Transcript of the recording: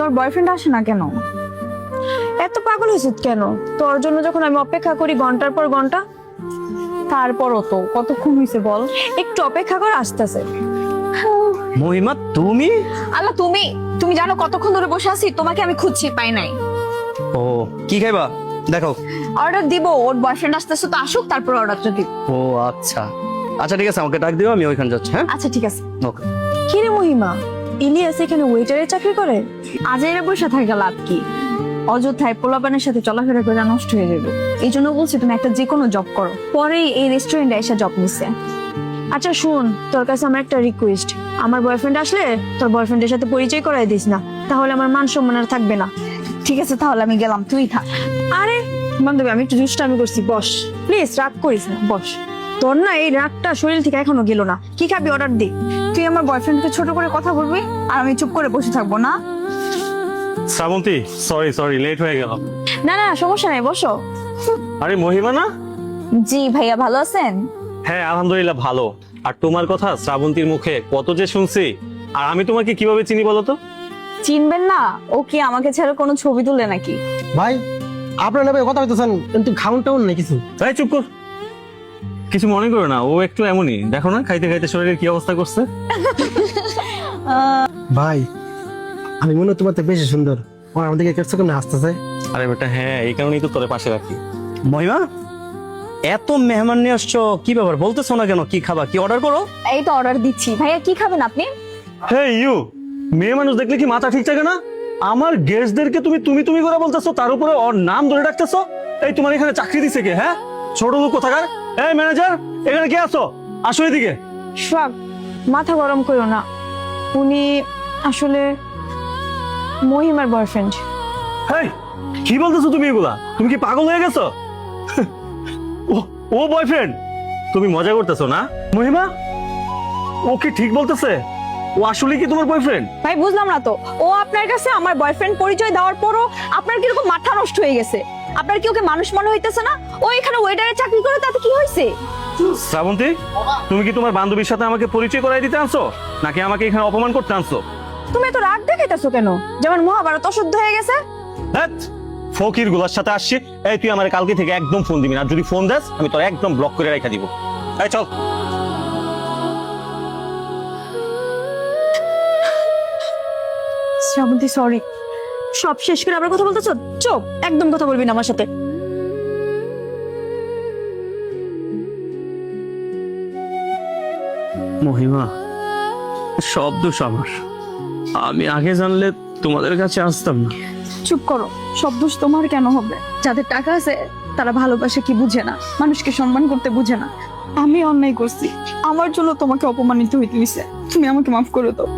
তোর বয়ফ্রেন্ড আসে না কেন? এত পাগল হয়েছিস কেন? তোর জন্য যখন আমি অপেক্ষা করি ঘন্টার পর ঘন্টা। তারপরও তো কতক্ষণ হয়েছে বল? একটু অপেক্ষা কর, আসতেছে। মহিমা তুমি? আল্লাহ, তুমি জানো কতক্ষণ ধরে বসে আছি, তোমাকে আমি খুঁজছি, পাই নাই। ও কি খাইবা দেখো। অর্ডার দিব, ওর বয়ফ্রেন্ড আসতেছে তো আসুক, তারপর অর্ডারটা দিব। ও আচ্ছা আচ্ছা ঠিক আছে, আমাকে ডাক দিও, আমি ওইখানে যাচ্ছি। হ্যাঁ আচ্ছা ঠিক আছে। ওকে। কি রে মহিমা, ইলিয়াস এখানে ওয়েটারের চাকরি করে? আজ এরা বসে থাকে লাভ কি? অযথায় পোলাপানের সাথে চলাফেরা করে নষ্ট হয়ে যাবে। এই জন্য বলছি তুমি একটা যে কোনো জব করো। পরে এই রেস্টুরেন্টে এসে জব নিছে। আচ্ছা শুন, তোর কাছে আমার একটা রিকোয়েস্ট। আমার বয়ফ্রেন্ড আসলে তোর বয়ফ্রেন্ডের সাথে পরিচয় করাই দিস না, তাহলে আমার মান সম্মান আর থাকবে না। ঠিক আছে তাহলে আমি গেলাম, তুই থাক। আরে বান্ধবী, আমি একটু দুষ্টামি করছি, বস প্লিজ, রাগ করিস না, বস। তোর না এই রাগটা শরীর থেকে এখনো গেল না। কি খাবি অর্ডার দে। তুই আমার বয়ফ্রেন্ডকে ছোট করে কথা বলবি আর আমি চুপ করে বসে থাকবো না? শ্রাবন্তী, সরি লেট হয়ে গেল। না না সমস্যা নাই, বসো। আরে মহিমা না? জি ভাইয়া, ভালো আছেন? হ্যাঁ আলহামদুলিল্লাহ ভালো। আর তোমার কথা শ্রাবন্তীর মুখে কত যে শুনছি, আর আমি তোমাকে কিভাবে চিনি বলো তো? চিনবেন না? ও কি আমাকে ছেড়ে কোনো ছবি তুলে নাকি? ভাই আপনার নামে কথা হইতেছেন, কিন্তু খাউন টাউন নেই কিছু। তাই চুপ কর, কিছু মনে করো না, ও একটু এমনই, দেখো না খাইতে খাইতে শরীরের কি অবস্থা করছে। ভাই আমি মনে হয় তোমার থেকে বেশি সুন্দর, ওর আমাদেরকে কেটছে কেমন আসতেছে। আরে বেটা হ্যাঁ, এই কারণেই তো তোরে পাশে রাখি। মহিমা এত মেহমান নিয়ে আসছো, কি ব্যাপার বলতেছো না কেন? কি খাবা, কি অর্ডার করো? এই তো অর্ডার দিচ্ছি। ভাইয়া কি খাবেন আপনি? হ্যাঁ ইউ, মেয়ে মানুষ দেখলে কি মাথা ঠিক থাকে না? আমার গেস্টদেরকে তুমি তুমি তুমি করে বলতেছো, তার উপরে ওর নাম ধরে ডাকতেছো। এই তোমার এখানে চাকরি দিছে কে? হ্যাঁ ছোট লোক কোথাকার। এই ম্যানেজার, এখানে কে আছো? আসো এদিকে। সব মাথা গরম করো না, উনি আসলে মহিমার বয়ফ্রেন্ড। হেই, কি বলতেছো তুমি এগুলা? তুমি কি পাগল হয়ে গেছো? ও ও বয়ফ্রেন্ড? তুমি মজা করতেছো না মহিমা? ও কি ঠিক বলতেছে? ও আসলে কি তোমার বয়ফ্রেন্ড? ভাই বুঝলাম না তো, ও আপনার কাছে আমার বয়ফ্রেন্ড পরিচয় দেওয়ার পরও আপনার কিরকম মাথা নষ্ট হয়ে গেছে? আপনার কি ওকে মানুষ মনে হইতেছে না? ও এখানে ওয়েটারের চাকরি করে, তাতে কি হয়েছে? শ্রাবন্তী, তুমি কি তোমার বান্ধবীর সাথে আমাকে পরিচয় করাই দিতে আনছো, নাকি আমাকে এখানে অপমান করতে আনছো? তুমি এত রাগ দেখাইতেছো কেন? যেমন মহাভারত অশুদ্ধ হয়ে গেছে। হ্যাঁ, ফকির গুলার সাথে আসছি। এই তুই আমার কালকে থেকে একদম ফোন দিবি না, আর যদি ফোন দেস আমি তোর একদম ব্লক করে রেখে দিব। এই চল। শ্রাবন্তী সরি, সব শেষ করে আবার কথা বলতেছো? চুপ, একদম কথা বলবি না আমার সাথে। মহিমা সব দোষ আমার, আমি আগে জানলে তোমাদের কাছে আসতাম না। চুপ করো, সব দোষ তোমার কেন হবে? যাদের টাকা আছে তারা ভালোবাসে কি বুঝে না, মানুষকে সম্মান করতে বুঝে না। আমি অন্যায় করছি, আমার জন্য তোমাকে অপমানিত হইতে হইছে। তুমি আমাকে মাফ করে দাও।